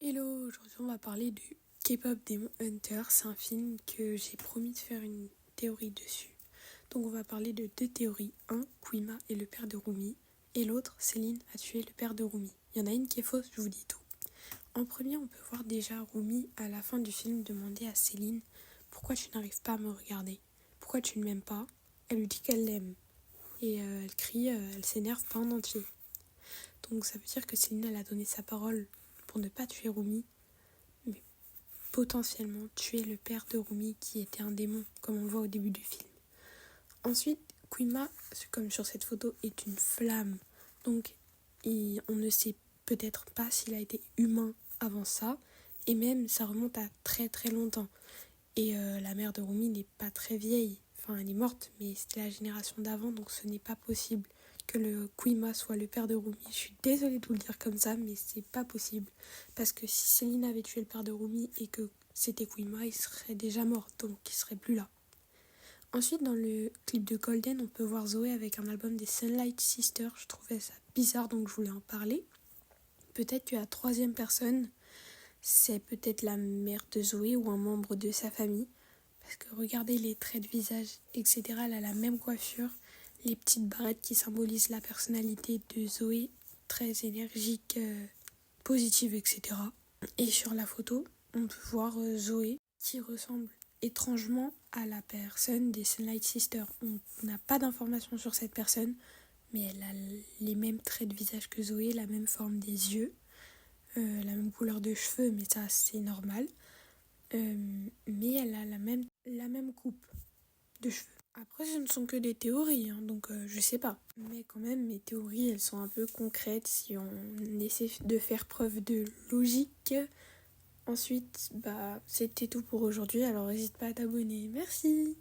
Hello, aujourd'hui on va parler de K-pop Demon Hunter. C'est un film que j'ai promis de faire une théorie dessus. Donc on va parler de deux théories. Un, Kuima est le père de Rumi. Et l'autre, Céline a tué le père de Rumi. Il y en a une qui est fausse, je vous dis tout. En premier, on peut voir déjà Rumi à la fin du film demander à Céline « Pourquoi tu n'arrives pas à me regarder ? Pourquoi tu ne m'aimes pas ?» Elle lui dit qu'elle l'aime. Et elle crie, elle s'énerve pas en entier. Donc ça veut dire que Céline, elle a donné sa parole pour ne pas tuer Rumi, mais potentiellement tuer le père de Rumi qui était un démon, comme on le voit au début du film. Ensuite, Kuima, comme sur cette photo, est une flamme. Donc on ne sait peut-être pas s'il a été humain avant ça, et même ça remonte à très très longtemps. Et la mère de Rumi n'est pas très vieille, enfin elle est morte, mais c'était la génération d'avant, donc ce n'est pas possible que le Kuima soit le père de Rumi. Je suis désolée de vous le dire comme ça, mais c'est pas possible. Parce que si Céline avait tué le père de Rumi et que c'était Kuima, il serait déjà mort, donc il serait plus là. Ensuite, dans le clip de Golden, on peut voir Zoé avec un album des Sunlight Sisters. Je trouvais ça bizarre, donc je voulais en parler. Peut-être que la troisième personne, c'est peut-être la mère de Zoé ou un membre de sa famille. Parce que regardez les traits de visage, etc. Elle a la même coiffure, les petites barrettes qui symbolisent la personnalité de Zoé, très énergique, positive, etc. Et sur la photo, on peut voir Zoé qui ressemble étrangement à la personne des Sunlight Sisters. On n'a pas d'informations sur cette personne, mais elle a les mêmes traits de visage que Zoé, la même forme des yeux, la même couleur de cheveux, mais ça c'est normal. Mais elle a la même coupe de cheveux. Après, ce ne sont que des théories, donc je sais pas. Mais quand même, mes théories, elles sont un peu concrètes si on essaie de faire preuve de logique. Ensuite, c'était tout pour aujourd'hui, alors n'hésite pas à t'abonner. Merci!